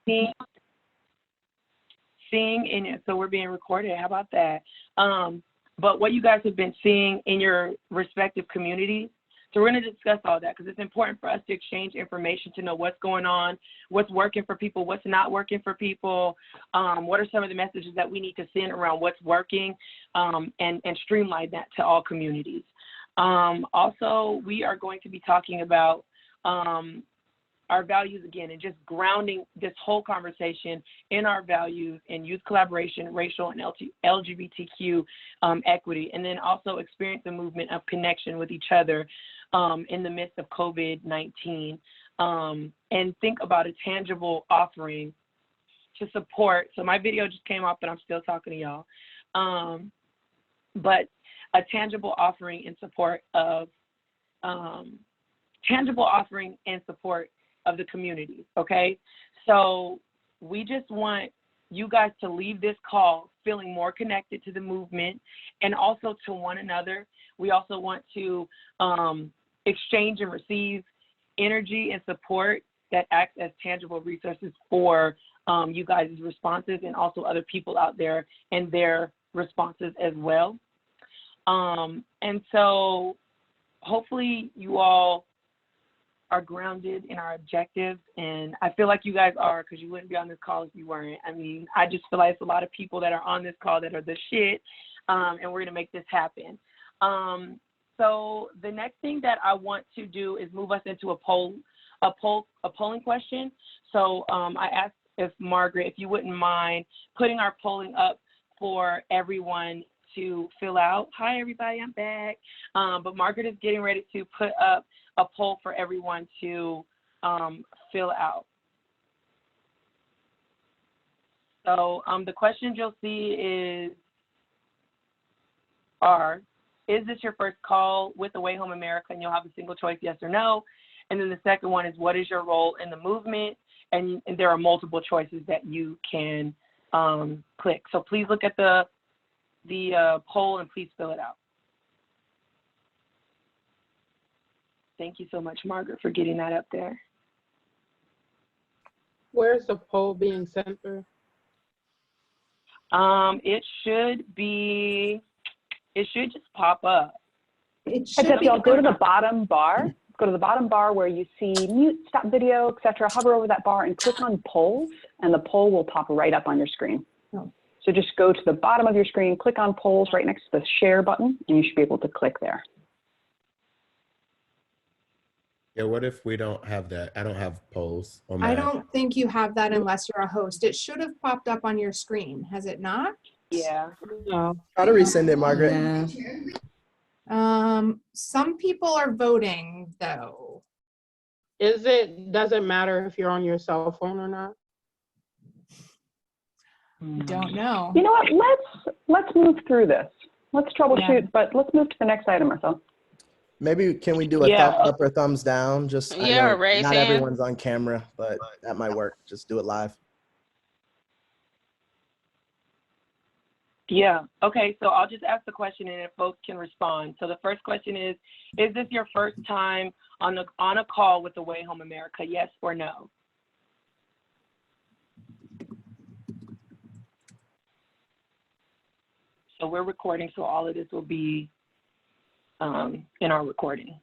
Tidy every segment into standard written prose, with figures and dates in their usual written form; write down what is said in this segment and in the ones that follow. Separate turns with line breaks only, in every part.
seeing in it, so we're being recorded. How about that? But what you guys have been seeing in your respective communities. So we're going to discuss all that because it's important for us to exchange information to know what's going on, what's working for people, what's not working for people, what are some of the messages that we need to send around what's working, and streamline that to all communities. Also, we are going to be talking about our values again, and just grounding this whole conversation in our values in youth collaboration, racial and LGBTQ equity, and then also experience the movement of connection with each other in the midst of COVID-19, and think about a tangible offering to support. So my video just came up, but I'm still talking to y'all. But a tangible offering in support of the community, okay? So we just want you guys to leave this call feeling more connected to the movement and also to one another. We also want to exchange and receive energy and support that acts as tangible resources for you guys' responses and also other people out there and their responses as well. And so hopefully you all are grounded in our objectives, and I feel like you guys are, because you wouldn't be on this call if you weren't. I mean, I just feel like it's a lot of people that are on this call that are the shit, and we're gonna make this happen. So the next thing that I want to do is move us into a polling question. So I asked if Margaret, if you wouldn't mind putting our polling up for everyone to fill out. Hi everybody, I'm back. But Margaret is getting ready to put up a poll for everyone to fill out. So the questions you'll see are, is this your first call with the Way Home America? And you'll have a single choice, yes or no. And then the second one is, what is your role in the movement? And there are multiple choices that you can click. So please look at the poll and please fill it out. Thank you so much, Margaret, for getting that up there.
Where's the poll being sent through?
It should just pop up.
If y'all go to the bottom bar, where you see mute, stop video, etc. Hover over that bar and click on polls, and the poll will pop right up on your screen. Oh. So just go to the bottom of your screen, click on polls right next to the share button, and you should be able to click there.
Yeah, what if we don't have that? I don't have polls on my
I don't think you have that unless you're a host. It should have popped up on your screen. Has it not?
Yeah.
No.
Try to resend it, Margaret.
Yeah. Some people are voting though.
Does it matter if you're on your cell phone or not?
Don't know.
You know what? Let's move through this. Let's troubleshoot, but let's move to the next item, Marcel.
Maybe can we do a thumbs up or thumbs down? Just I know
raise
not
hand.
everyone's on camera, but that might work. Just do it live.
Yeah. Okay. So I'll just ask the question, and if folks can respond. So the first question is this your first time on a call with the Way Home America? Yes or no? So we're recording, so all of this will be in our recording.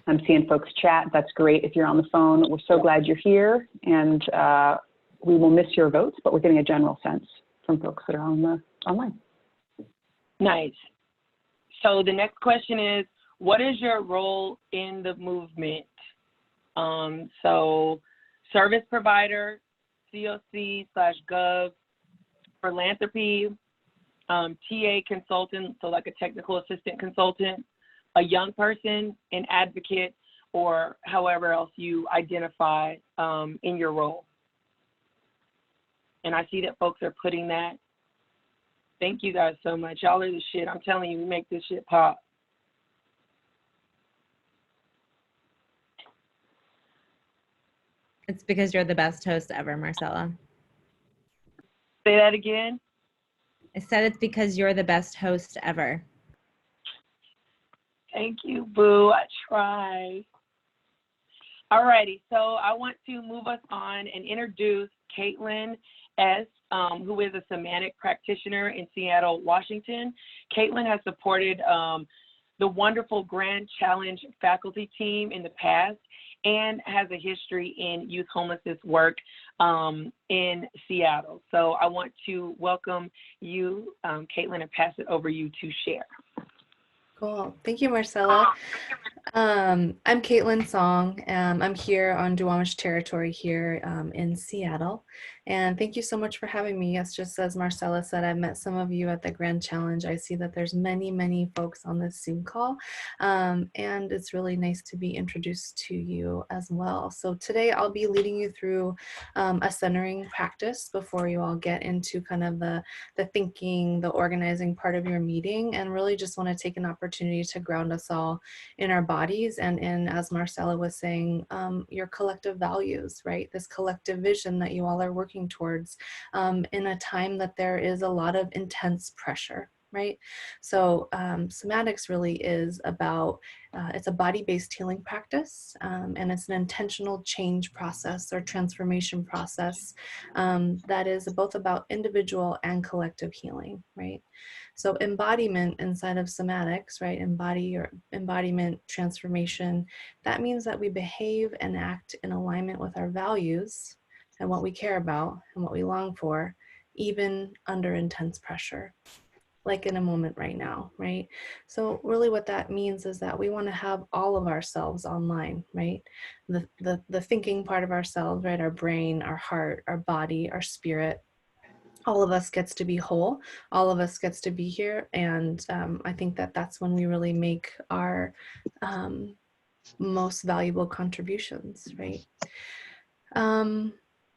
I'm seeing folks chat. That's great. If you're on the phone, we're so glad you're here, and we will miss your votes, but we're getting a general sense from folks that are online.
Nice. So the next question is, what is your role in the movement? So service provider, COC/Gov, philanthropy, TA consultant, so like a technical assistant consultant, a young person, an advocate, or however else you identify in your role. And I see that folks are putting that. Thank you guys so much. Y'all are the shit. I'm telling you, we make this shit pop.
It's because you're the best host ever, Marcella.
Say that again.
I said it's because you're the best host ever.
Thank you, boo. I try. Alrighty, so I want to move us on and introduce Caitlin S., who is a somatic practitioner in Seattle, Washington. Caitlin has supported the wonderful Grand Challenge faculty team in the past and has a history in youth homelessness work in Seattle. So I want to welcome you, Caitlin, and pass it over you to share.
Cool. Thank you, Marcella. I'm Caitlin Song. I'm here on Duwamish territory here in Seattle. And thank you so much for having me. Yes, just as Marcella said, I've met some of you at the Grand Challenge. I see that there's many folks on this Zoom call. And it's really nice to be introduced to you as well. So today I'll be leading you through a centering practice before you all get into kind of the thinking, the organizing part of your meeting, and really just want to take an opportunity to ground us all in our bodies and in, as Marcella was saying, your collective values, right? This collective vision that you all are working towards in a time that there is a lot of intense pressure, right? So somatics really is about, it's a body-based healing practice, and it's an intentional change process or transformation process that is both about individual and collective healing, right? So embodiment inside of somatics, right? Embodiment transformation, that means that we behave and act in alignment with our values and what we care about and what we long for, even under intense pressure, like in a moment right now, right? So really what that means is that we want to have all of ourselves online, right? The thinking part of ourselves, right? Our brain, our heart, our body, our spirit, all of us gets to be whole, all of us gets to be here. And I think that that's when we really make our most valuable contributions, right?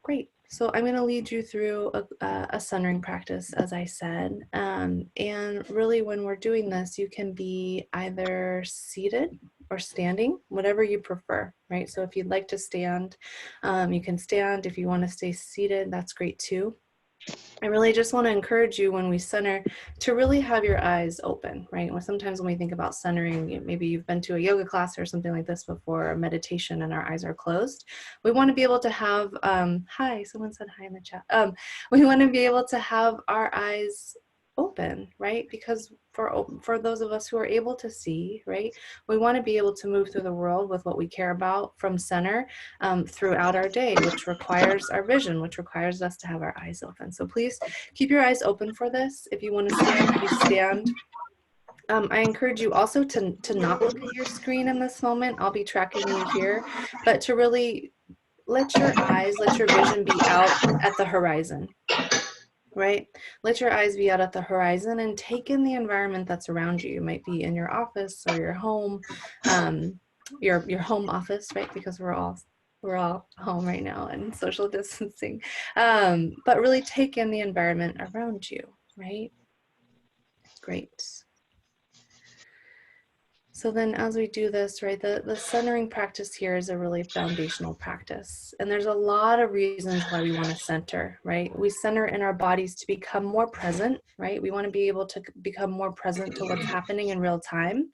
Great. So I'm going to lead you through a centering practice, as I said. And really when we're doing this, you can be either seated or standing, whatever you prefer, right? So if you'd like to stand, you can stand. If you want to stay seated, that's great too. I really just want to encourage you when we center to really have your eyes open, right? Sometimes when we think about centering, maybe you've been to a yoga class or something like this before, or meditation, and our eyes are closed. We want to be able to have, hi, someone said hi in the chat. We want to be able to have our eyes open, right? Because for those of us who are able to see, right, we want to be able to move through the world with what we care about from center throughout our day, which requires our vision, which requires us to have our eyes open. So please keep your eyes open for this. If you want to stand, please stand. I encourage you also to not look at your screen in this moment. I'll be tracking you here, but to really let your eyes, let your vision be out at the horizon. Right? Let your eyes be out at the horizon and take in the environment that's around you. You might be in your office or your home, your home office, right? Because we're all home right now and social distancing. But really take in the environment around you, right? Great. So then as we do this, right, the centering practice here is a really foundational practice. And there's a lot of reasons why we want to center, right? We center in our bodies to become more present, right? We want to be able to become more present to what's happening in real time.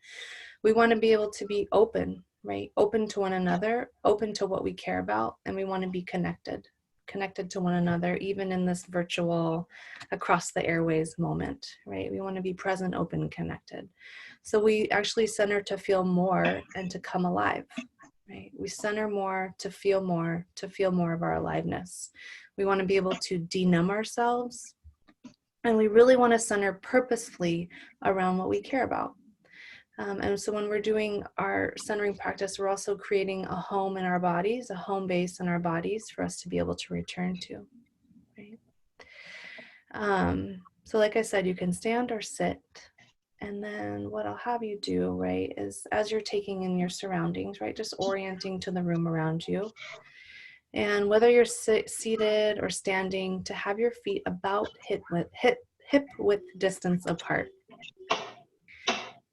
We want to be able to be open, right? Open to one another, open to what we care about, and we want to be connected to one another, even in this virtual across the airways moment, right? We want to be present, open, connected. So we actually center to feel more and to come alive, right? We center more to feel more of our aliveness. We want to be able to denumb ourselves, and we really want to center purposefully around what we care about. And so when we're doing our centering practice, we're also creating a home in our bodies, a home base in our bodies for us to be able to return to, right? So like I said, you can stand or sit. And then what I'll have you do, right, is as you're taking in your surroundings, right, just orienting to the room around you. And whether you're seated or standing, to have your feet about hip width distance apart.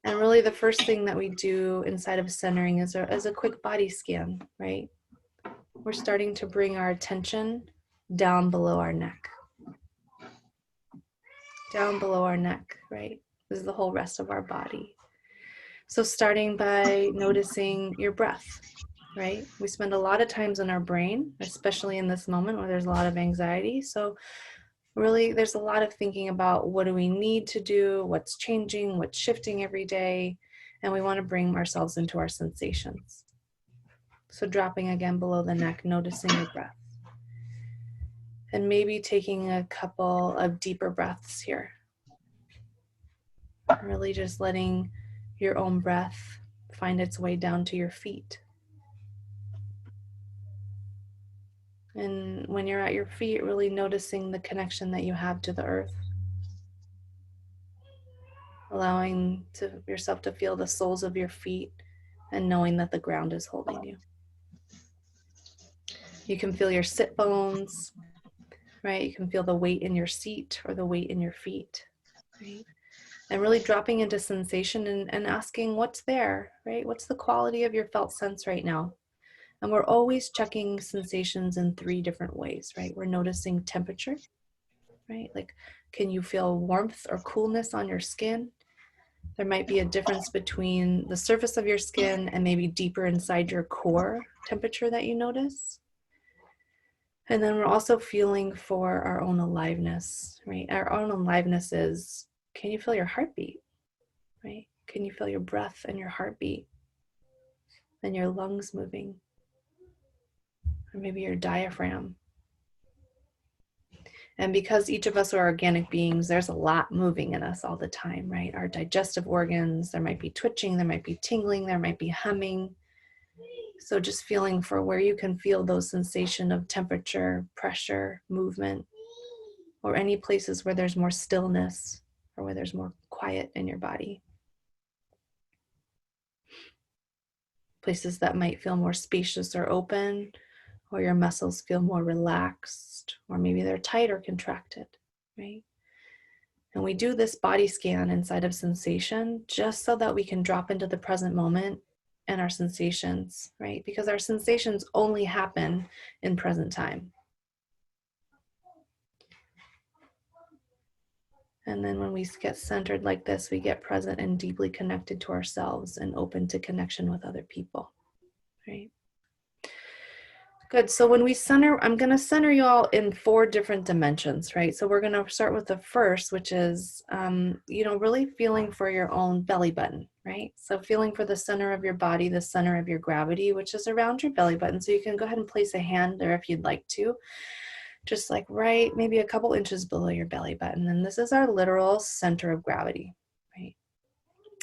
And really the first thing that we do inside of centering is a quick body scan, right? We're starting to bring our attention down below our neck. Down below our neck, right? This is the whole rest of our body. So starting by noticing your breath, right? We spend a lot of times in our brain, especially in this moment where there's a lot of anxiety. So really, there's a lot of thinking about what do we need to do, what's changing, what's shifting every day, and we want to bring ourselves into our sensations. So dropping again below the neck, noticing your breath. And maybe taking a couple of deeper breaths here. Really just letting your own breath find its way down to your feet. And when you're at your feet, really noticing the connection that you have to the earth. Allowing yourself to feel the soles of your feet and knowing that the ground is holding you. You can feel your sit bones, right? You can feel the weight in your seat or the weight in your feet, right? And really dropping into sensation and asking what's there, right? What's the quality of your felt sense right now? And we're always checking sensations in 3 different ways, right? We're noticing temperature, right? Like, can you feel warmth or coolness on your skin? There might be a difference between the surface of your skin and maybe deeper inside your core temperature that you notice. And then we're also feeling for our own aliveness, right? Our own aliveness is, can you feel your heartbeat, right? Can you feel your breath and your heartbeat and your lungs moving? Or maybe your diaphragm. And because each of us are organic beings, there's a lot moving in us all the time, right? Our digestive organs, there might be twitching, there might be tingling, there might be humming. So just feeling for where you can feel those sensations of temperature, pressure, movement, or any places where there's more stillness or where there's more quiet in your body. Places that might feel more spacious or open, or your muscles feel more relaxed, or maybe they're tight or contracted, right? And we do this body scan inside of sensation just so that we can drop into the present moment and our sensations, right? Because our sensations only happen in present time. And then when we get centered like this, we get present and deeply connected to ourselves and open to connection with other people, right? Good. So when we center, I'm going to center you all in 4 different dimensions, right? So we're going to start with the first, which is, really feeling for your own belly button, right? So feeling for the center of your body, the center of your gravity, which is around your belly button. So you can go ahead and place a hand there if you'd like to, just like right, maybe a couple inches below your belly button. And this is our literal center of gravity, right?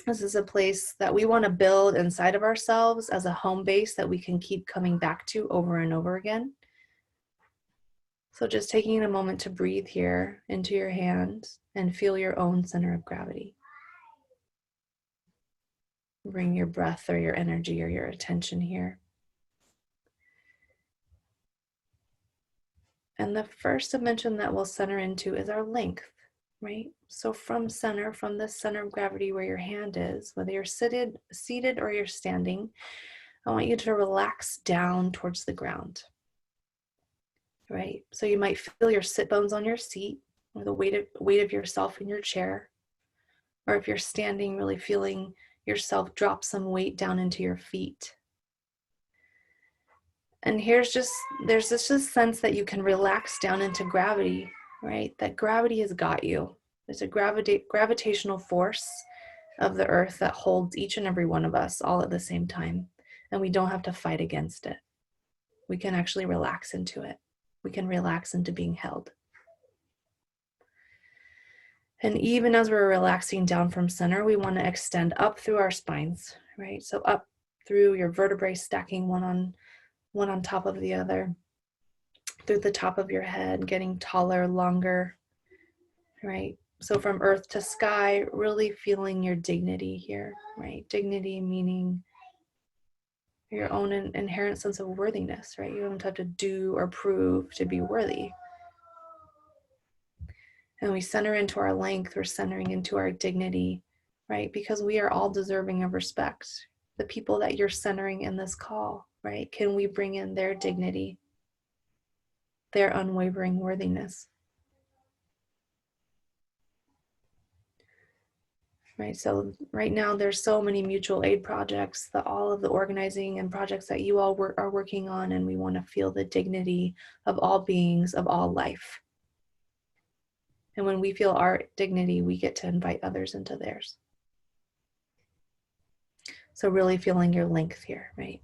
This is a place that we want to build inside of ourselves as a home base that we can keep coming back to over and over again. So just taking a moment to breathe here into your hand and feel your own center of gravity. Bring your breath or your energy or your attention here. And the first dimension that we'll center into is our length, right? So from this center of gravity where your hand is, whether you're seated or you're standing, I want you to relax down towards the ground, right? So you might feel your sit bones on your seat or the weight of yourself in your chair. Or if you're standing, really feeling yourself drop some weight down into your feet. And there's this just sense that you can relax down into gravity, right? That gravity has got you. There's a gravitational force of the earth that holds each and every one of us all at the same time. And we don't have to fight against it. We can actually relax into it. We can relax into being held. And even as we're relaxing down from center, we want to extend up through our spines, right? So up through your vertebrae, stacking one on top of the other, through the top of your head, getting taller, longer, right? So from earth to sky, really feeling your dignity here, right? Dignity meaning your own inherent sense of worthiness, right? You don't have to do or prove to be worthy. And we center into our length, we're centering into our dignity, right? Because we are all deserving of respect. The people that you're centering in this call, right? Can we bring in their dignity, their unwavering worthiness? right? So right now there's so many mutual aid projects, all of the organizing and projects that you all are working on, and we want to feel the dignity of all beings, of all life. And when we feel our dignity, we get to invite others into theirs. So really feeling your length here, right?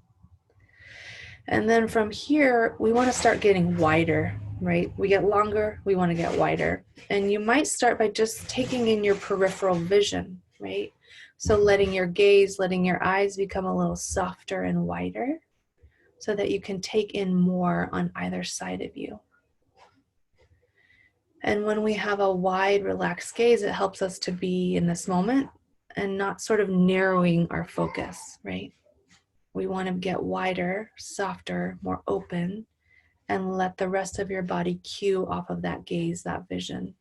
And then from here, we want to start getting wider, right? We get longer, we want to get wider. And you might start by just taking in your peripheral vision, right? So letting your gaze, letting your eyes become a little softer and wider so that you can take in more on either side of you. And when we have a wide, relaxed gaze, it helps us to be in this moment and not sort of narrowing our focus, right? We want to get wider, softer, more open, and let the rest of your body cue off of that gaze, that vision.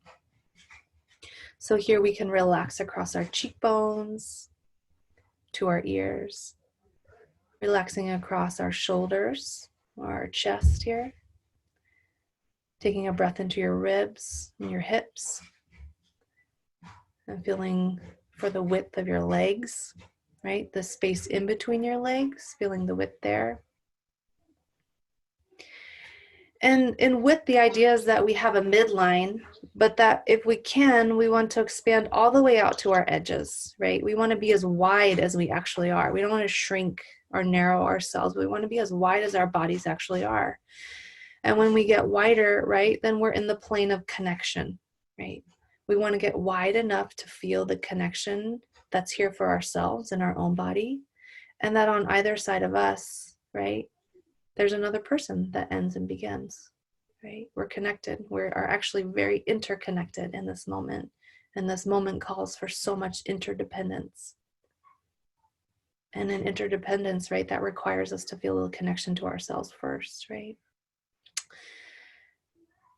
So here we can relax across our cheekbones to our ears, relaxing across our shoulders or our chest here, taking a breath into your ribs and your hips, and feeling for the width of your legs, right? The space in between your legs, feeling the width there. And in width, the idea is that we have a midline, but that if we can, we want to expand all the way out to our edges, right? We want to be as wide as we actually are. We don't want to shrink or narrow ourselves. We want to be as wide as our bodies actually are. And when we get wider, right, then we're in the plane of connection, right? We want to get wide enough to feel the connection that's here for ourselves in our own body, and that on either side of us, right, there's another person that ends and begins, right? We're connected. We are actually very interconnected in this moment. And this moment calls for so much interdependence. And in interdependence, right, that requires us to feel a connection to ourselves first, right?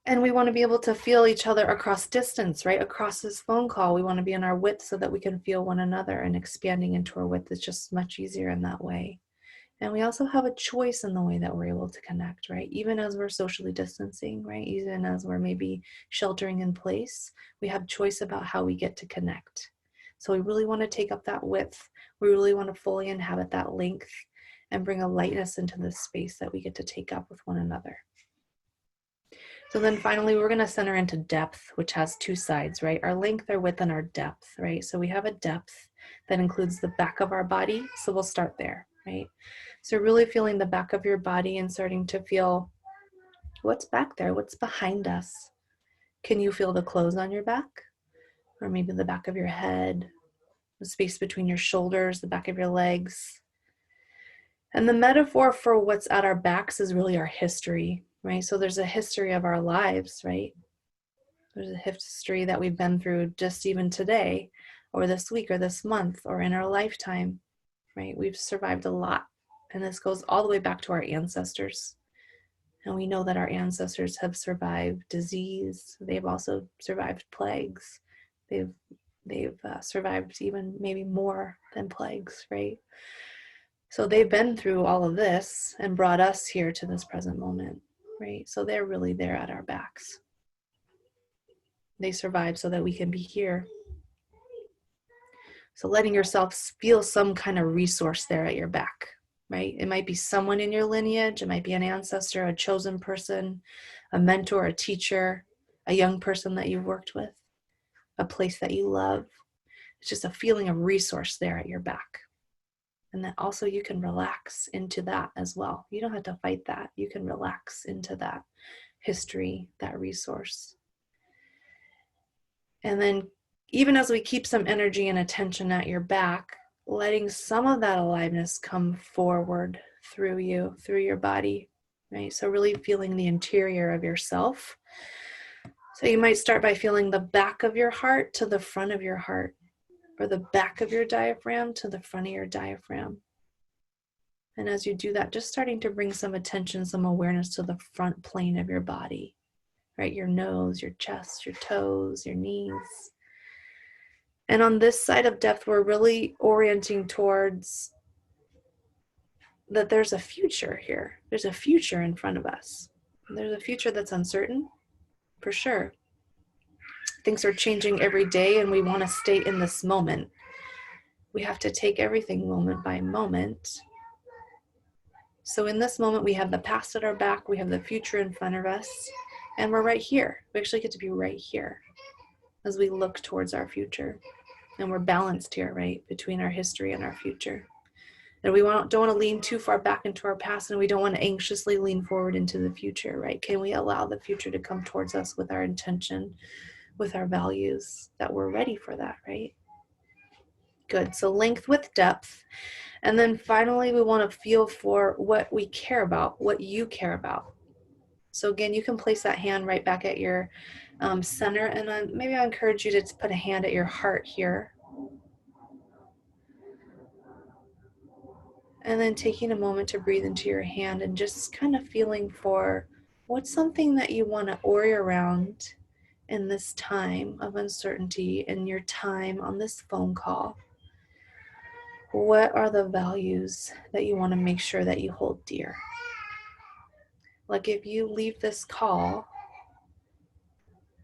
And we want to be able to feel each other across distance, right? Across this phone call, we want to be in our width so that we can feel one another, and expanding into our width is just much easier in that way. And we also have a choice in the way that we're able to connect, right? Even as we're socially distancing, right? Even as we're maybe sheltering in place, we have choice about how we get to connect. So we really want to take up that width. We really want to fully inhabit that length and bring a lightness into this space that we get to take up with one another. So then finally, we're going to center into depth, which has two sides, right? Our length, our width, and our depth, right? So we have a depth that includes the back of our body. So we'll start there, right? So really feeling the back of your body and starting to feel what's back there, what's behind us. Can you feel the clothes on your back? Or maybe the back of your head, the space between your shoulders, the back of your legs. And the metaphor for what's at our backs is really our history, right? So there's a history of our lives, right? There's a history that we've been through just even today, or this week, or this month, or in our lifetime, right? We've survived a lot. And this goes all the way back to our ancestors. And we know that our ancestors have survived disease. They've also survived plagues. They've survived even maybe more than plagues, right? So they've been through all of this and brought us here to this present moment, right? So they're really there at our backs. They survived so that we can be here. So letting yourself feel some kind of resource there at your back, right? It might be someone in your lineage. It might be an ancestor, a chosen person, a mentor, a teacher, a young person that you've worked with, a place that you love. It's just a feeling of resource there at your back. And then also you can relax into that as well. You don't have to fight that. You can relax into that history, that resource. And then even as we keep some energy and attention at your back, letting some of that aliveness come forward through you, through your body, right? So really feeling the interior of yourself. So you might start by feeling the back of your heart to the front of your heart, or the back of your diaphragm to the front of your diaphragm. And as you do that, just starting to bring some attention, some awareness to the front plane of your body, right? Your nose, your chest, your toes, your knees. And on this side of depth, we're really orienting towards that there's a future here. There's a future in front of us. There's a future that's uncertain, for sure. Things are changing every day, and we want to stay in this moment. We have to take everything moment by moment. So in this moment, we have the past at our back, we have the future in front of us, and we're right here. We actually get to be right here as we look towards our future. And we're balanced here, right, between our history and our future. And we don't want to lean too far back into our past, and we don't want to anxiously lean forward into the future, right? Can we allow the future to come towards us with our intention, with our values, that we're ready for that, right? Good. So length with depth. And then finally, we want to feel for what we care about, what you care about. So again, you can place that hand right back at your center, and then maybe I encourage you to put a hand at your heart here. And then taking a moment to breathe into your hand and just kind of feeling for what's something that you want to orient around in this time of uncertainty, in your time on this phone call. What are the values that you want to make sure that you hold dear? Like if you leave this call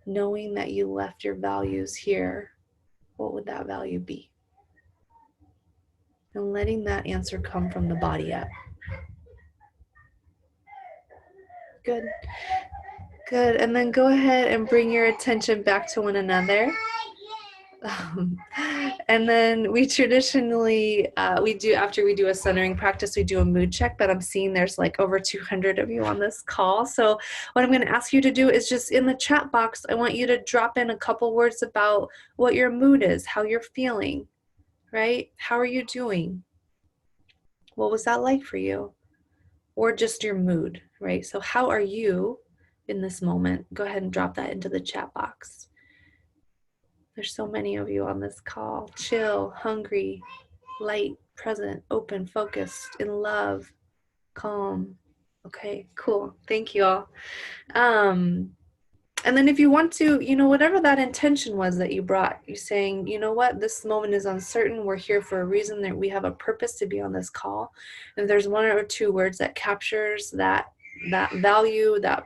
knowing that you left your values here, what would that value be? And letting that answer come from the body up. Good. Good. And then go ahead and bring your attention back to one another. And then we traditionally, after we do a centering practice, we do a mood check, but I'm seeing there's like over 200 of you on this call. So what I'm going to ask you to do is just in the chat box, I want you to drop in a couple words about what your mood is, how you're feeling, right? How are you doing? What was that like for you? Or just your mood, right? So how are you in this moment? Go ahead and drop that into the chat box. There's so many of you on this call. Chill, hungry, light, present, open, focused, in love, calm. Okay, cool. Thank you all. And then if you want to, whatever that intention was that you brought, you're saying, you know what, this moment is uncertain. We're here for a reason, that we have a purpose to be on this call. And if there's one or two words that captures that value, that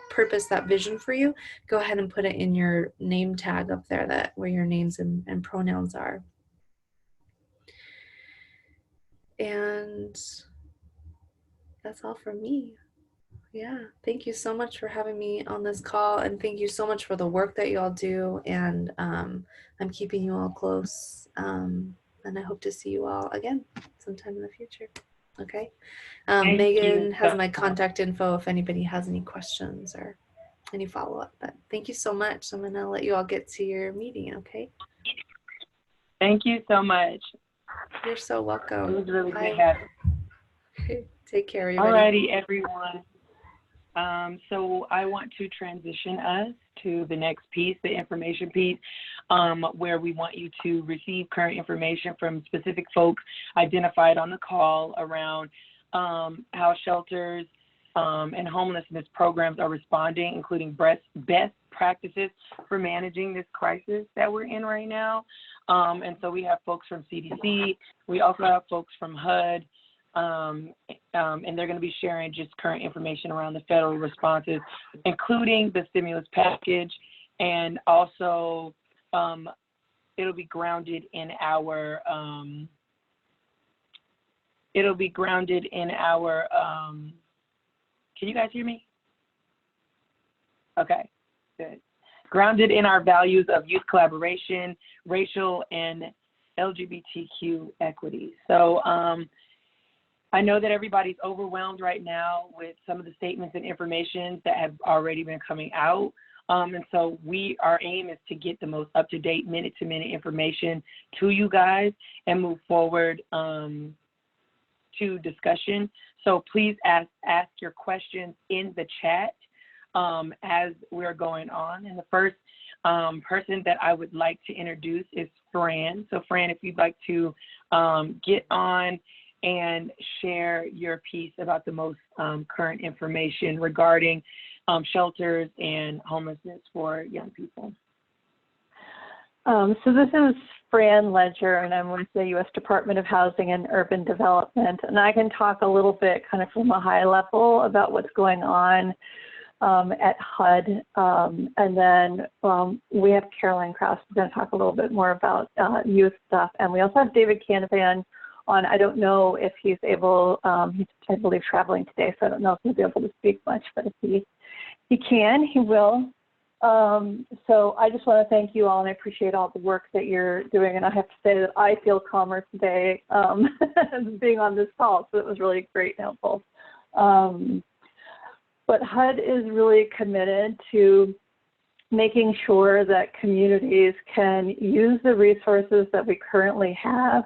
purpose, that vision for you, go ahead and put it in your name tag up there, where your names and pronouns are. And that's all from me. Yeah, thank you so much for having me on this call, and thank you so much for the work that you all do. And I'm keeping you all close, and I hope to see you all again sometime in the future. Okay. Megan has my contact info if anybody has any questions or any follow-up. But thank you so much. I'm gonna let you all get to your meeting. Okay.
Thank you so much.
You're so welcome.
It was really good having
you. Take care, everybody.
Alrighty, everyone. So I want to transition us to the next piece, the information piece, where we want you to receive current information from specific folks identified on the call around how shelters and homelessness programs are responding, including best practices for managing this crisis that we're in right now. And so we have folks from CDC. We also have folks from HUD. And they're going to be sharing just current information around the federal responses, including the stimulus package, and also it'll be grounded in our can you guys hear me? Okay, good. Grounded in our values of youth collaboration, racial and LGBTQ equity. So I know that everybody's overwhelmed right now with some of the statements and information that have already been coming out. And so our aim is to get the most up-to-date minute-to-minute information to you guys and move forward to discussion. So please ask your questions in the chat as we're going on. And the first person that I would like to introduce is Fran. So Fran, if you'd like to get on and share your piece about the most current information regarding shelters and homelessness for young people.
So this is Fran Ledger, and I'm with the U.S. Department of Housing and Urban Development, and I can talk a little bit kind of from a high level about what's going on at HUD. And then we have Caroline Krause, who's going to talk a little bit more about youth stuff. And we also have David Canavan on. I don't know if he's able, he's, I believe, traveling today, so I don't know if he'll be able to speak much, but if he can, he will. So I just want to thank you all, and I appreciate all the work that you're doing. And I have to say that I feel calmer today being on this call, so it was really great and helpful. But HUD is really committed to making sure that communities can use the resources that we currently have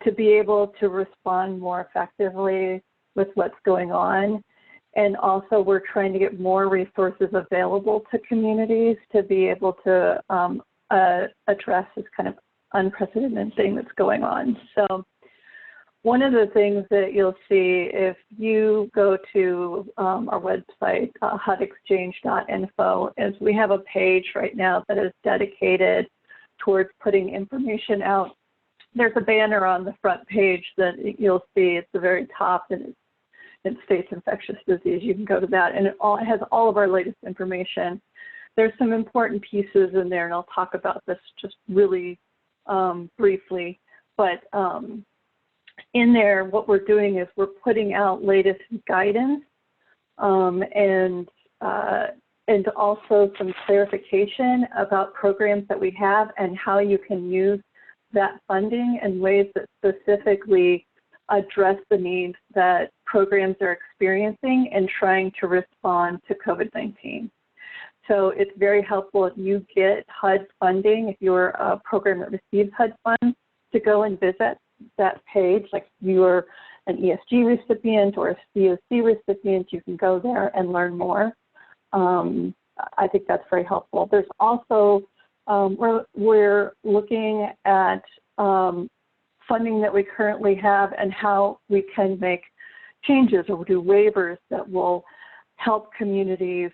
to be able to respond more effectively with what's going on. And also we're trying to get more resources available to communities to be able to address this kind of unprecedented thing that's going on. So one of the things that you'll see if you go to our website, hudexchange.info, is we have a page right now that is dedicated towards putting information out. There's a banner on the front page that you'll see at the very top, and it states infectious disease. You can go to that, and it has all of our latest information. There's some important pieces in there, and I'll talk about this just really briefly. But in there, what we're doing is we're putting out latest guidance and also some clarification about programs that we have and how you can use that funding in ways that specifically address the needs that programs are experiencing and trying to respond to COVID-19. So it's very helpful if you get HUD funding, if you're a program that receives HUD funds, to go and visit that page. Like you're an ESG recipient or a COC recipient, you can go there and learn more. I think that's very helpful. There's also, we're looking at funding that we currently have and how we can make changes or do waivers that will help communities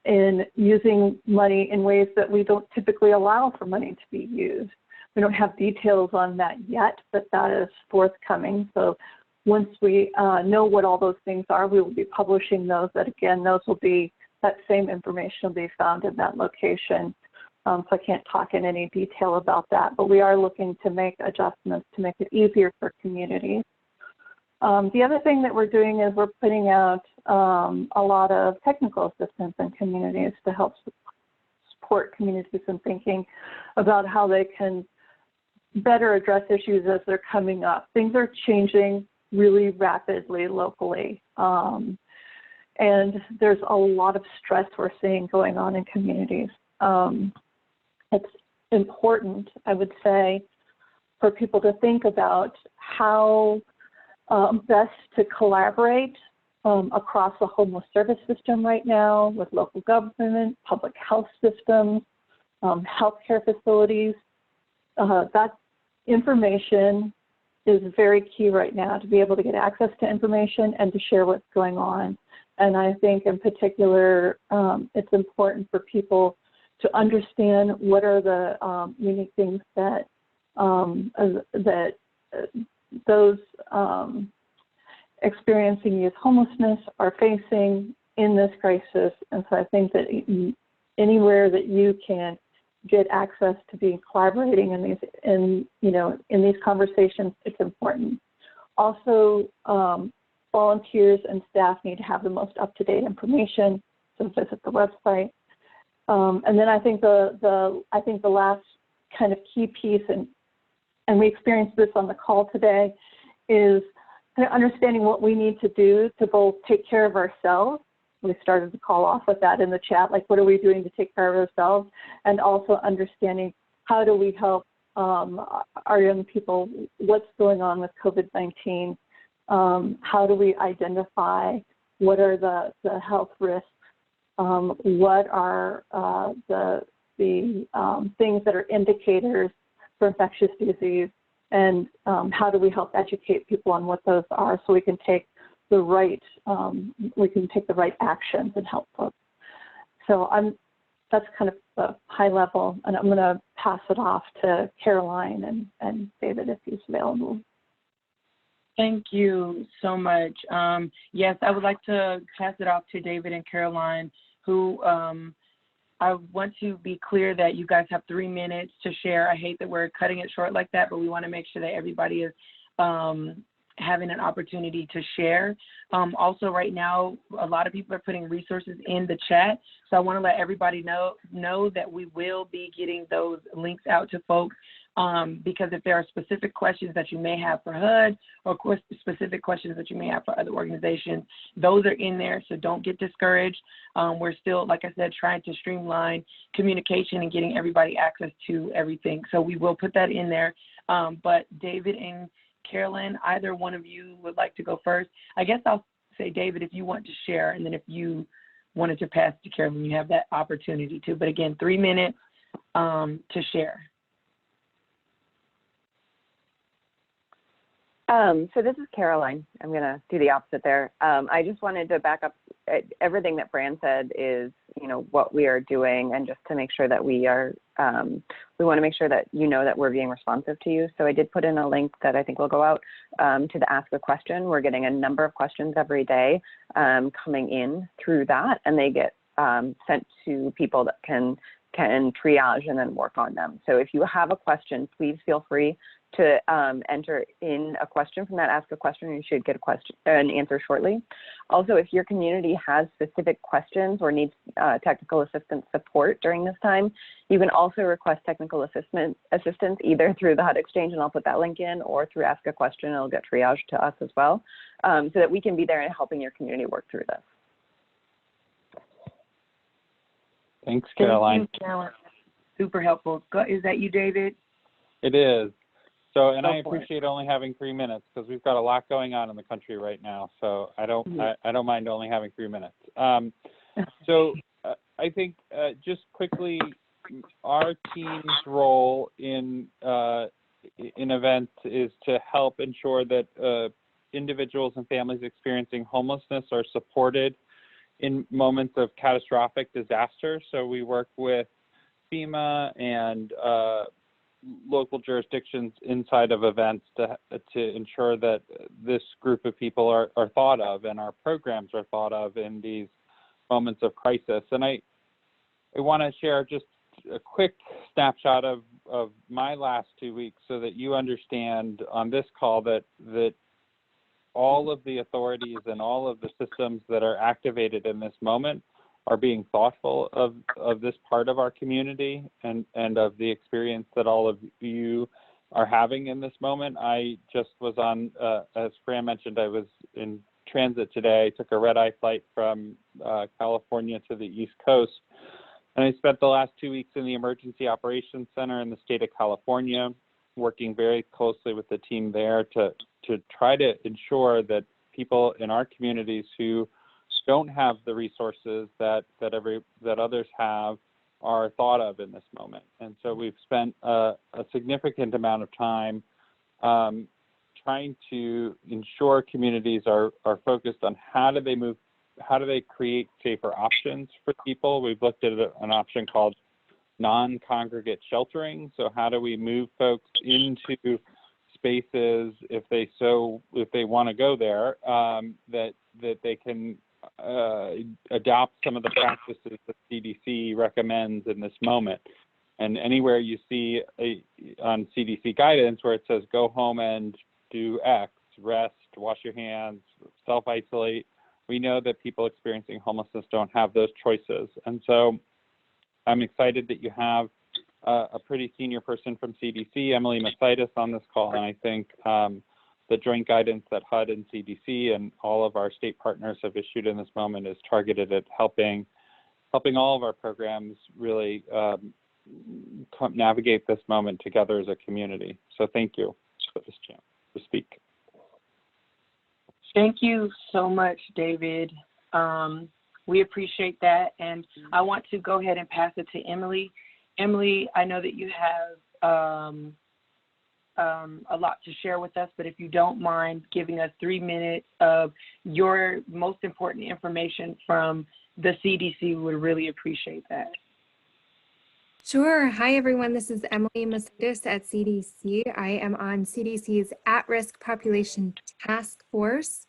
in using money in ways that we don't typically allow for money to be used. We don't have details on that yet, but that is forthcoming. So once we know what all those things are, we will be publishing those. That again, those will be, that same information will be found in that location. So I can't talk in any detail about that, but we are looking to make adjustments to make it easier for communities. The other thing that we're doing is we're putting out a lot of technical assistance in communities to help support communities in thinking about how they can better address issues as they're coming up. Things are changing really rapidly locally. And there's a lot of stress we're seeing going on in communities. It's important, I would say, for people to think about how best to collaborate across the homeless service system right now with local government, public health systems, healthcare facilities. That information is very key right now, to be able to get access to information and to share what's going on. And I think in particular, it's important for people to understand what are the unique things that those experiencing youth homelessness are facing in this crisis. And so I think that anywhere that you can get access to be collaborating in these conversations, it's important. Also, volunteers and staff need to have the most up-to-date information, so visit the website. And then I think the last kind of key piece, and we experienced this on the call today, is kind of understanding what we need to do to both take care of ourselves. We started the call off with that in the chat, like what are we doing to take care of ourselves, and also understanding how do we help our young people, what's going on with COVID-19, how do we identify what are the health risks, what are the things that are indicators for infectious disease, and how do we help educate people on what those are so we can take the right actions and help folks. So that's kind of the high level, and I'm going to pass it off to Caroline and David if he's available.
Thank you so much. Yes, I would like to pass it off to David and Caroline, who I want to be clear that you guys have 3 minutes to share. I hate that we're cutting it short like that, but we want to make sure that everybody is having an opportunity to share. Also, right now, a lot of people are putting resources in the chat, so I want to let everybody know that we will be getting those links out to folks, because if there are specific questions that you may have for HUD or specific questions that you may have for other organizations, those are in there, so don't get discouraged. We're still, like I said, trying to streamline communication and getting everybody access to everything, so we will put that in there. But David and Carolyn, either one of you would like to go first. I guess I'll say, David, if you want to share, and then if you wanted to pass to Carolyn, you have that opportunity to. But again, 3 minutes to share.
So this is Caroline. I'm going to do the opposite there. I just wanted to back up. Everything that Fran said is, what we are doing, and just to make sure that we are, we want to make sure that that we're being responsive to you. So I did put in a link that I think will go out to the Ask a Question. We're getting a number of questions every day coming in through that, and they get sent to people that can triage and then work on them. So if you have a question, please feel free to enter in a question from that Ask a Question. You should get an answer shortly. Also, if your community has specific questions or needs technical assistance support during this time, you can also request technical assistance either through the HUD Exchange, and I'll put that link in, or through Ask a Question. It'll get triaged to us as well, so that we can be there and helping your community work through this.
Thanks, Caroline.
Thank you, Caroline. Super helpful. Is that you, David?
It is. So, and I appreciate only having 3 minutes, because we've got a lot going on in the country right now. So I don't mind only having 3 minutes. So I think just quickly, our team's role in events is to help ensure that individuals and families experiencing homelessness are supported in moments of catastrophic disaster. So we work with FEMA and local jurisdictions inside of events to ensure that this group of people are thought of, and our programs are thought of in these moments of crisis. And I want to share just a quick snapshot of my last 2 weeks, so that you understand on this call that all of the authorities and all of the systems that are activated in this moment are being thoughtful of this part of our community and of the experience that all of you are having in this moment. I just was on, as Fran mentioned, I was in transit today. I took a red-eye flight from California to the East Coast, and I spent the last 2 weeks in the Emergency Operations Center in the state of California, working very closely with the team there to try to ensure that people in our communities who don't have the resources that others have are thought of in this moment. And so we've spent a significant amount of time trying to ensure communities are focused on how do they create safer options for people. We've looked at an option called non-congregate sheltering. So how do we move folks into spaces if they want to go there, that they can adopt some of the practices that CDC recommends in this moment. And anywhere you see on CDC guidance where it says go home and do X, rest, wash your hands, self-isolate, we know that people experiencing homelessness don't have those choices. And so I'm excited that you have a pretty senior person from CDC, Emily Masitis, on this call. And I think the joint guidance that HUD and CDC and all of our state partners have issued in this moment is targeted at helping all of our programs really navigate this moment together as a community. So thank you for this chance to speak.
Thank you so much, David. We appreciate that. And I want to go ahead and pass it to Emily. Emily, I know that you have a lot to share with us, but if you don't mind giving us 3 minutes of your most important information from the CDC, we would really appreciate that.
Sure. Hi, everyone. This is Emily Macedas at CDC. I am on CDC's At-Risk Population Task Force.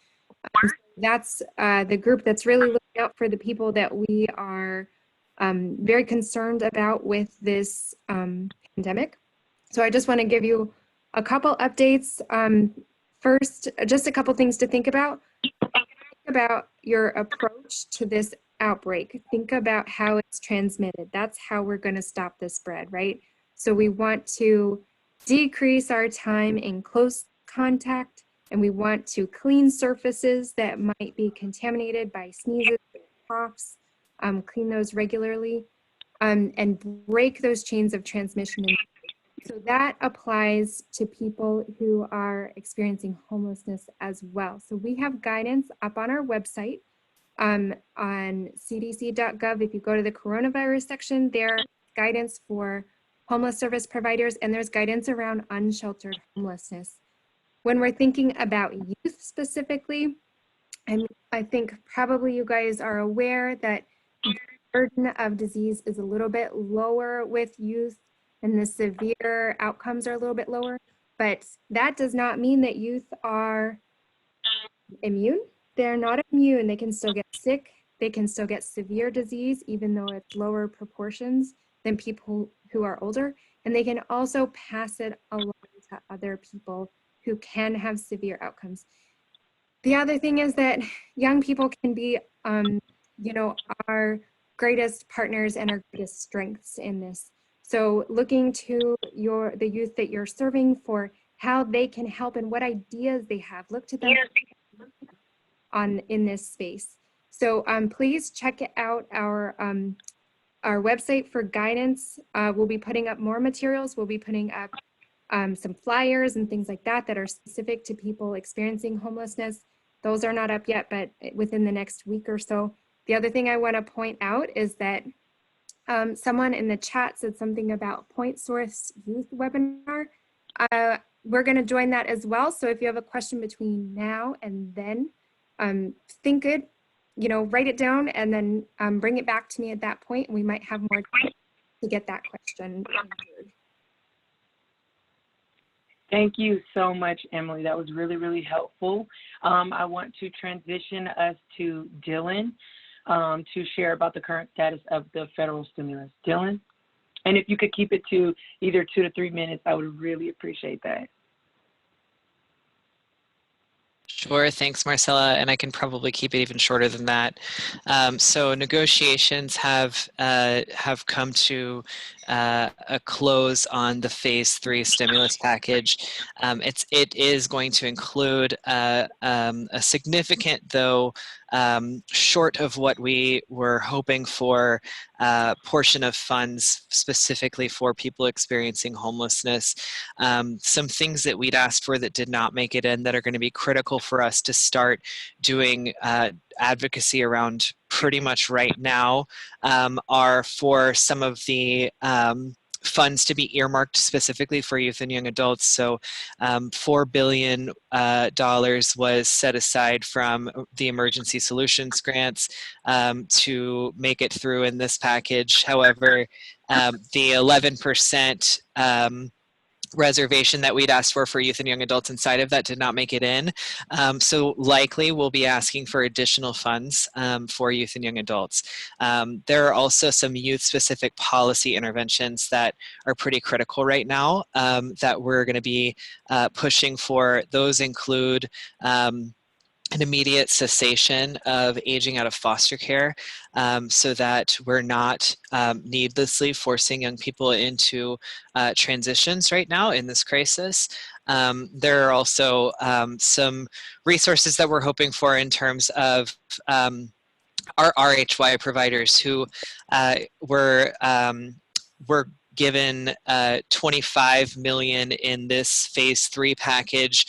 That's the group that's really looking out for the people that we are very concerned about with this pandemic. So I just want to give you a couple updates. First, just a couple things to think about. Think about your approach to this outbreak. Think about how it's transmitted. That's how we're going to stop the spread, right? So we want to decrease our time in close contact, and we want to clean surfaces that might be contaminated by sneezes, coughs, clean those regularly, and break those chains of transmission. So that applies to people who are experiencing homelessness as well. So we have guidance up on our website on cdc.gov. If you go to the coronavirus section, there's guidance for homeless service providers, and there's guidance around unsheltered homelessness. When we're thinking about youth specifically, and I think probably you guys are aware that the burden of disease is a little bit lower with youth, and the severe outcomes are a little bit lower, but that does not mean that youth are immune. They're not immune. They can still get sick. They can still get severe disease, even though it's lower proportions than people who are older. And they can also pass it along to other people who can have severe outcomes. The other thing is that young people can be, our greatest partners and our greatest strengths in this. So looking to the youth that you're serving for how they can help and what ideas they have. Look to them in this space. So please check out our website for guidance. We'll be putting up more materials. We'll be putting up some flyers and things like that that are specific to people experiencing homelessness. Those are not up yet, but within the next week or so. The other thing I want to point out is that someone in the chat said something about Point Source Youth webinar. We're going to join that as well. So if you have a question between now and then, think it, write it down and then bring it back to me at that point. We might have more time to get that question answered.
Thank you so much, Emily. That was really, really helpful. I want to transition us to Dylan to share about the current status of the federal stimulus. Dylan? And if you could keep it to either 2 to 3 minutes, I would really appreciate that.
Sure, thanks, Marcella, and I can probably keep it even shorter than that. So negotiations have come to a close on the Phase 3 stimulus package. It is going to include a significant, though short of what we were hoping for, portion of funds specifically for people experiencing homelessness. Some things that we'd asked for that did not make it in that are going to be critical for us to start doing advocacy around pretty much right now are for some of the funds to be earmarked specifically for youth and young adults. So $4 billion was set aside from the emergency solutions grants to make it through in this package. However, the 11% reservation that we'd asked for youth and young adults inside of that did not make it in. So likely we'll be asking for additional funds for youth and young adults. There are also some youth-specific policy interventions that are pretty critical right now that we're going to be pushing for. Those include an immediate cessation of aging out of foster care so that we're not needlessly forcing young people into transitions right now in this crisis. There are also some resources that we're hoping for in terms of our RHY providers who were given $25 million in this Phase 3 package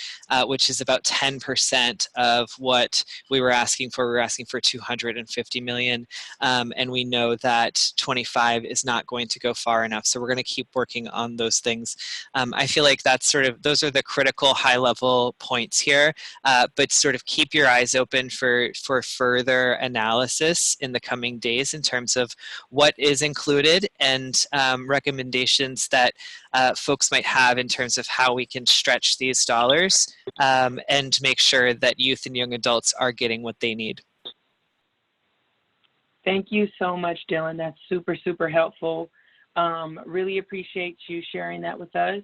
which is about 10% of what we were asking for. We were asking for 250 million, and we know that 25 is not going to go far enough. So we're going to keep working on those things. I feel like that's those are the critical high-level points here, but sort of keep your eyes open for further analysis in the coming days in terms of what is included and recommendations that folks might have in terms of how we can stretch these dollars and make sure that youth and young adults are getting what they need.
Thank you so much, Dylan. That's super, super helpful. Really appreciate you sharing that with us.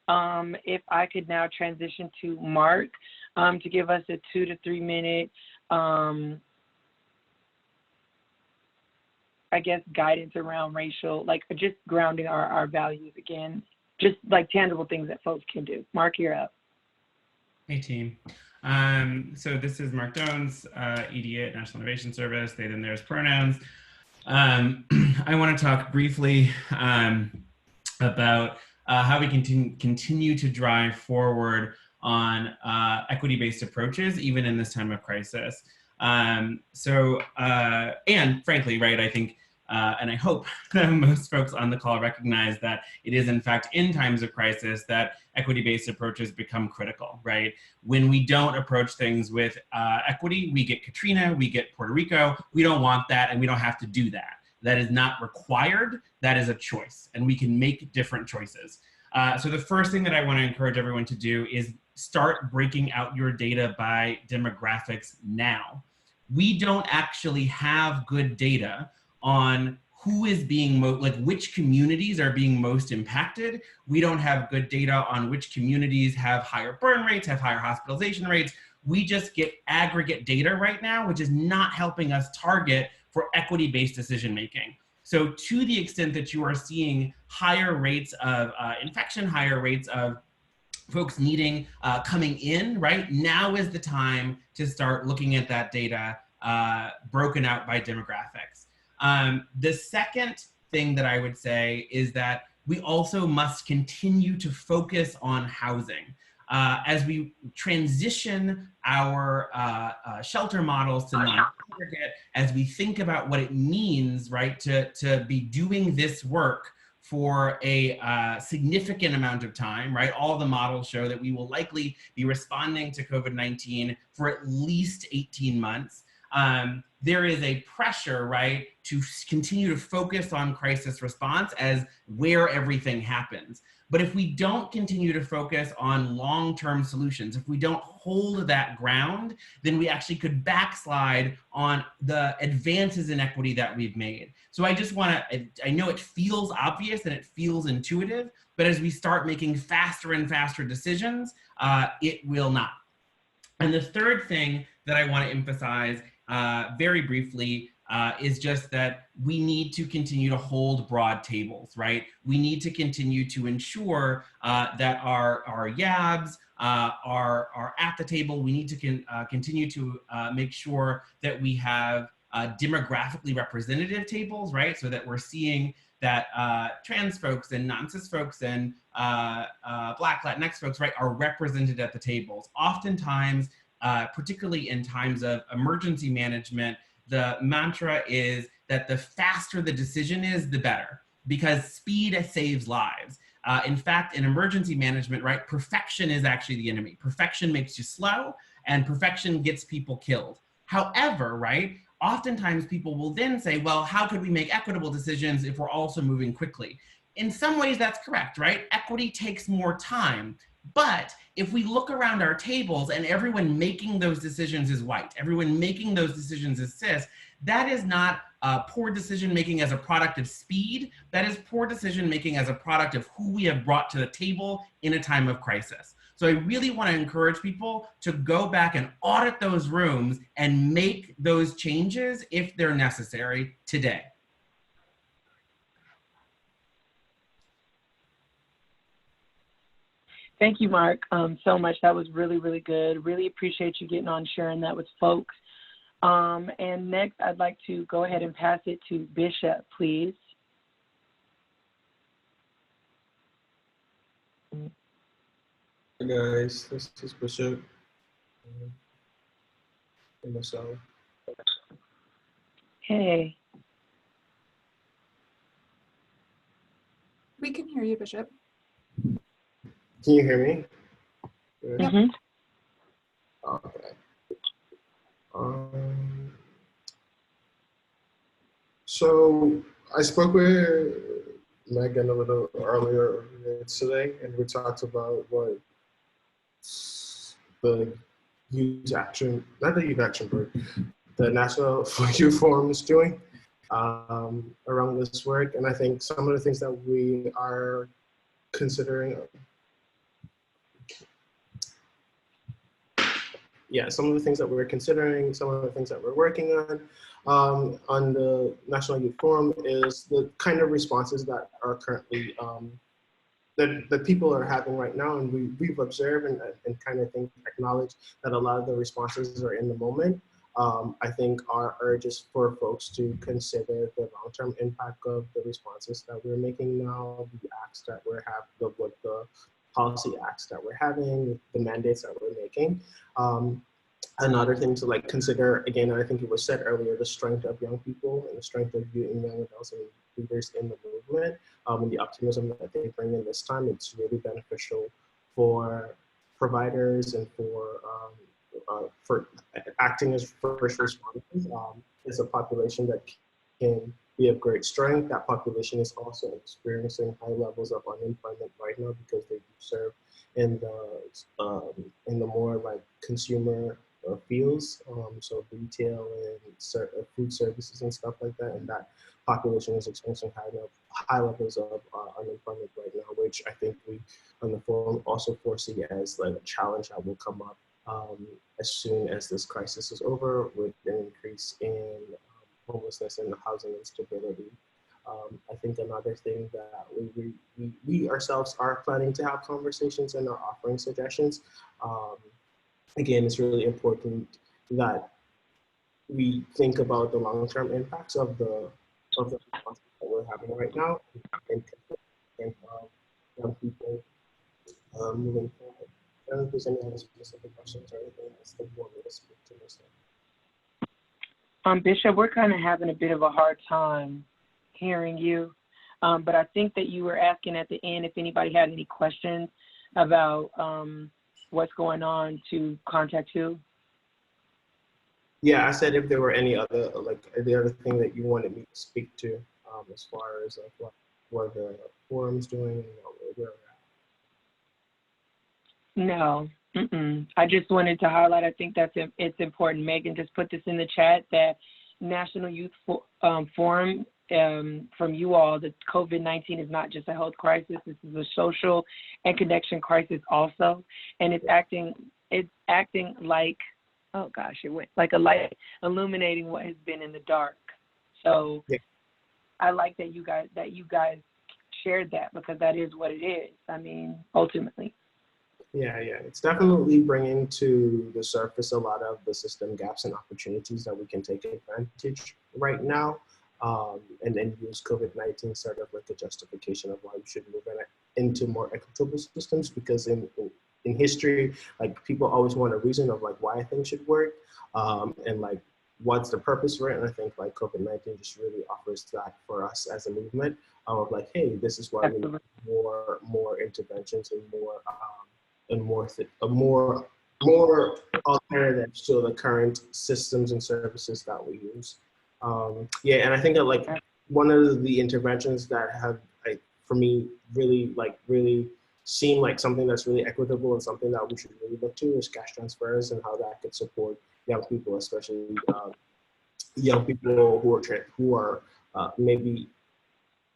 If I could now transition to Mark to give us a 2 to 3 minute, I guess, guidance around racial, like just grounding our values again, just like tangible things that folks can do. Mark, you're up.
Hey, team. So this is Mark Jones, ED at National Innovation Service, they, them, theirs pronouns. I want to talk briefly about how we continue to drive forward on equity-based approaches, even in this time of crisis. And frankly, right, I think, and I hope that most folks on the call recognize that it is in fact in times of crisis that equity-based approaches become critical, right? When we don't approach things with equity, we get Katrina, we get Puerto Rico. We don't want that, and we don't have to do that. That is not required, that is a choice, and we can make different choices. So the first thing that I want to encourage everyone to do is start breaking out your data by demographics now. We don't actually have good data on who is being, which communities are being most impacted. We don't have good data on which communities have higher burn rates, have higher hospitalization rates. We just get aggregate data right now, which is not helping us target for equity-based decision-making. So to the extent that you are seeing higher rates of infection, higher rates of folks needing, coming in, right? Now is the time to start looking at that data broken out by demographics. The second thing that I would say is that we also must continue to focus on housing. As we transition our shelter models to non-congregate, as we think about what it means, right, to be doing this work for a significant amount of time, right? All the models show that we will likely be responding to COVID-19 for at least 18 months. There is a pressure, right, to continue to focus on crisis response as where everything happens. But if we don't continue to focus on long-term solutions, if we don't hold that ground, then we actually could backslide on the advances in equity that we've made. So I just want to, I know it feels obvious and it feels intuitive, but as we start making faster and faster decisions, it will not. And the third thing that I want to emphasize very briefly is just that we need to continue to hold broad tables, right? We need to continue to ensure that our YABs are at the table. We need to continue to make sure that we have demographically representative tables, right? So that we're seeing that trans folks and non-cis folks and Black, Latinx folks, right, are represented at the tables. Oftentimes, particularly in times of emergency management, the mantra is that the faster the decision is, the better, because speed saves lives. In fact, in emergency management, right, perfection is actually the enemy. Perfection makes you slow, and perfection gets people killed. However, right, oftentimes people will then say, well, how could we make equitable decisions if we're also moving quickly? In some ways, that's correct, right? Equity takes more time. But if we look around our tables and everyone making those decisions is white, everyone making those decisions is cis, that is not poor decision-making as a product of speed. That is poor decision-making as a product of who we have brought to the table in a time of crisis. So I really want to encourage people to go back and audit those rooms and make those changes if they're necessary today.
Thank you, Mark, so much. That was really, really good. Really appreciate you getting on, sharing that with folks. And next, I'd like to go ahead and pass it to Bishop, please.
Hey guys, this is Bishop and Marcella.
Hey.
We can hear you, Bishop.
Can you hear me? Good.
Mm-hmm.
Okay. So I spoke with Megan a little earlier today, and we talked about what the youth action, not the youth action, but the National Youth Forum is doing around this work. And I think some of the things that we are considering, some of the things that we're considering, some of the things that we're working on the National Youth Forum is the kind of responses that are currently that people are having right now, and we've observed and kind of think, acknowledge that a lot of the responses are in the moment. I think our urge is for folks to consider the long-term impact of the responses that we're making now, the acts that we're having, the policy acts that we're having, the mandates that we're making. Another thing to consider, again, I think it was said earlier, the strength of young people and the strength of youth and young adults and leaders in the movement, and the optimism that they bring in this time. It's really beneficial for providers and for acting as first responders. It's a population that can be of great strength. That population is also experiencing high levels of unemployment right now because they do serve in the more consumer fields, so retail and food services and stuff like that, and that population is experiencing high levels of unemployment right now, which I think we on the forum also foresee as a challenge that will come up as soon as this crisis is over, with an increase in homelessness and housing instability. I think another thing that we ourselves are planning to have conversations and are offering suggestions. Again, it's really important that we think about the long-term impacts of the responses that we're having right now and think of young people moving forward. I don't know if there's any other specific questions or anything else that you want me to speak to this.
Bishop, we're kind of having a bit of a hard time hearing you, but I think that you were asking at the end if anybody had any questions about what's going on to contact you.
Yeah, I said if there were any other, the other thing that you wanted me to speak to as far as what the forum's doing, where we're at.
No, I just wanted to highlight, I think it's important. Megan just put this in the chat that National Youth Forum, from you all, that COVID-19 is not just a health crisis, this is a social and connection crisis also. And it's acting like, oh gosh, it went like a light illuminating what has been in the dark. So yeah. I like that you guys shared that, because that is what it is. I mean, ultimately.
Yeah, it's definitely bringing to the surface a lot of the system gaps and opportunities that we can take advantage right now, and then use COVID-19 sort of like a justification of why we should move into more equitable systems, because in history, people always want a reason of why things should work, and what's the purpose for it. And I think COVID-19 just really offers that for us as a movement of hey, this is why we need more interventions and more alternatives to the current systems and services that we use. And I think that one of the interventions that have for me really seem like something that's really equitable and something that we should really look to is cash transfers and how that could support young people, especially young people who are maybe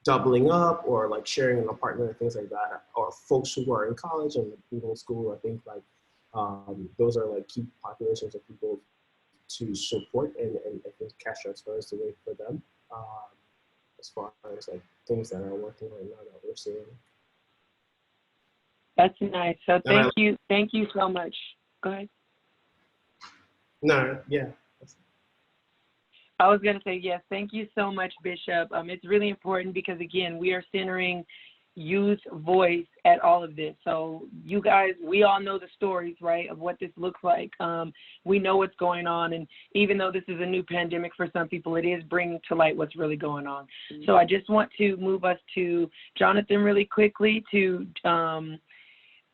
doubling up or sharing an apartment and things like that, or folks who are in college and middle school. I think those are key populations of people to support, and I think cash transfer is the way for them as far as things that are working right now that we're seeing.
That's nice. So thank you so much. Go ahead.
No, yeah.
I was going to say, yes, thank you so much, Bishop. It's really important because, again, we are centering youth voice at all of this. So you guys, we all know the stories, right, of what this looks like. We know what's going on, and even though this is a new pandemic for some people, it is bringing to light what's really going on. So I just want to move us to Jonathan really quickly to,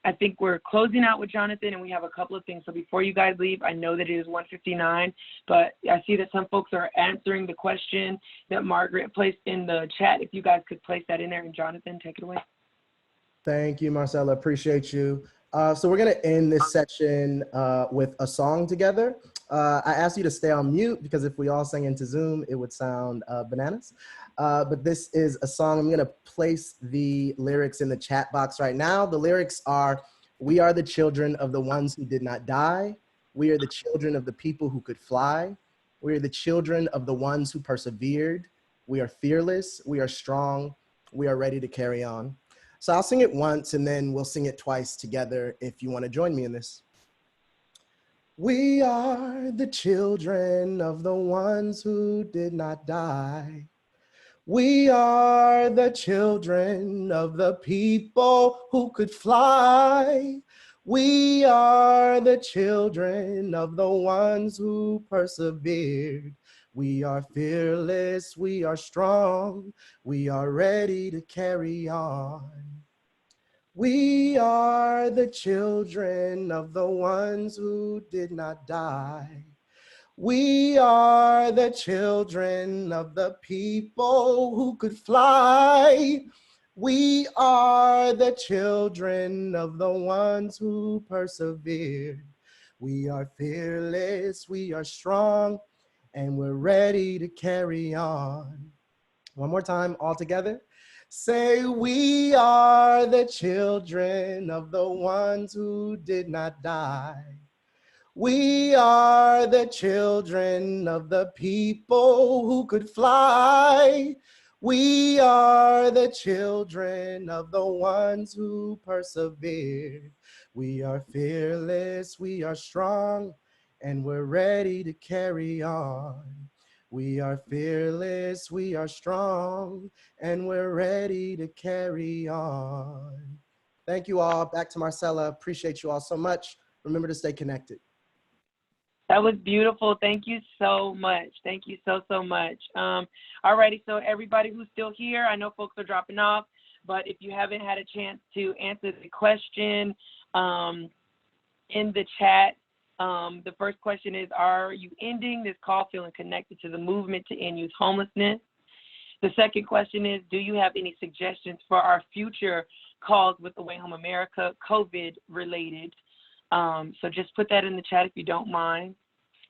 I think we're closing out with Jonathan, and we have a couple of things. So before you guys leave, I know that it is 1:59, but I see that some folks are answering the question that Margaret placed in the chat. If you guys could place that in there, and Jonathan, take it away.
Thank you, Marcella. Appreciate you. So we're going to end this section with a song together. I asked you to stay on mute because if we all sang into Zoom, it would sound bananas. But this is a song. I'm going to place the lyrics in the chat box right now. The lyrics are, "We are the children of the ones who did not die. We are the children of the people who could fly. We are the children of the ones who persevered. We are fearless. We are strong. We are ready to carry on." So I'll sing it once and then we'll sing it twice together if you want to join me in this. We are the children of the ones who did not die. We are the children of the people who could fly. We are the children of the ones who persevered. We are fearless, we are strong, we are ready to carry on. We are the children of the ones who did not die. We are the children of the people who could fly. We are the children of the ones who persevered. We are fearless, we are strong, and we're ready to carry on. One more time, all together. Say, we are the children of the ones who did not die. We are the children of the people who could fly. We are the children of the ones who persevered. We are fearless, we are strong, and we're ready to carry on. We are fearless, we are strong, and we're ready to carry on. Thank you all. Back to Marcella. Appreciate you all so much. Remember to stay connected.
That was beautiful. Thank you so much. Thank you so, so much. Alrighty, so everybody who's still here, I know folks are dropping off, but if you haven't had a chance to answer the question in the chat, the first question is, are you ending this call feeling connected to the movement to end youth homelessness? The second question is, do you have any suggestions for our future calls with the Way Home America COVID related? So just put that in the chat if you don't mind.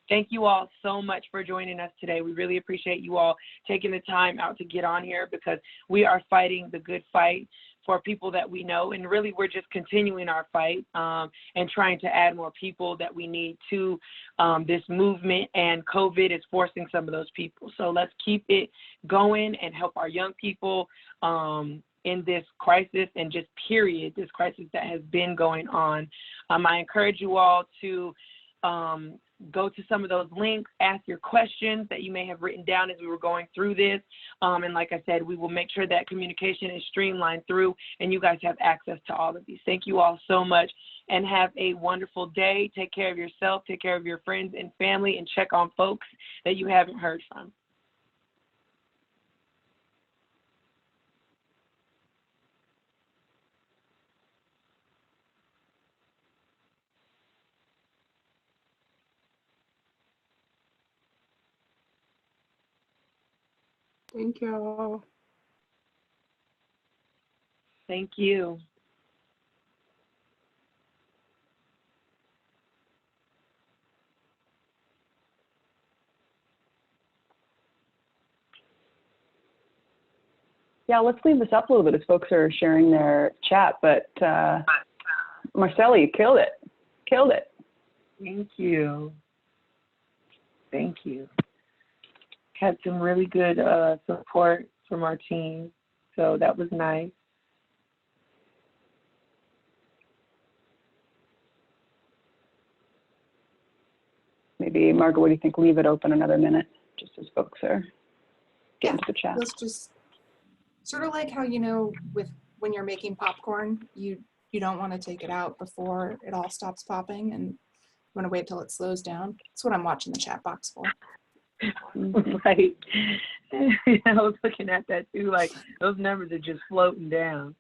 Thank you all so much for joining us today. We really appreciate you all taking the time out to get on here because we are fighting the good fight for people that we know. And really, we're just continuing our fight and trying to add more people that we need to this movement. And COVID is forcing some of those people. So let's keep it going and help our young people in this crisis and just period, this crisis that has been going on. I encourage you all to go to some of those links, ask your questions that you may have written down as we were going through this. And like I said, we will make sure that communication is streamlined through and you guys have access to all of these. Thank you all so much and have a wonderful day. Take care of yourself, take care of your friends and family, and check on folks that you haven't heard from.
Thank you all.
Thank you.
Yeah, let's leave this up a little bit as folks are sharing their chat, but Marcella, you killed it. Killed it.
Thank you. Thank you. Had some really good support from our team, so that was nice.
Maybe, Margaret, what do you think? Leave it open another minute, just as folks are getting to the chat.
Let's just sort of like how, you know, with when you're making popcorn, you don't want to take it out before it all stops popping, and you want to wait till it slows down. That's what I'm watching the chat box for.
Right. I was looking at that too, like those numbers are just floating down.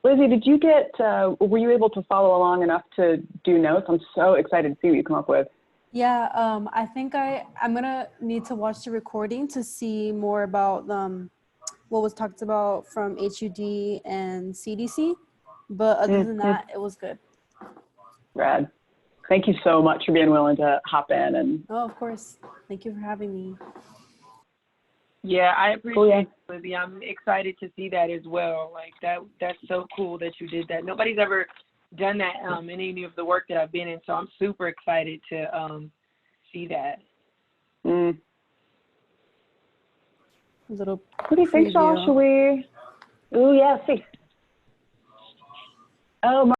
Lizzie, did you get, were you able to follow along enough to do notes? I'm so excited to see what you come up with.
Yeah, I think I'm gonna need to watch the recording to see more about what was talked about from HUD and CDC. But other than that, it was good.
Rad. Thank you so much for being willing to hop in. And
Oh, of course. Thank you for having me.
Yeah, I appreciate it, Lizzie. I'm excited to see that as well. Like that's so cool that you did that. Nobody's ever done that in any of the work that I've been in, so I'm super excited to see that.
Little
what do you think, Saul?
preview.
Should we? Oh yeah, see. Oh,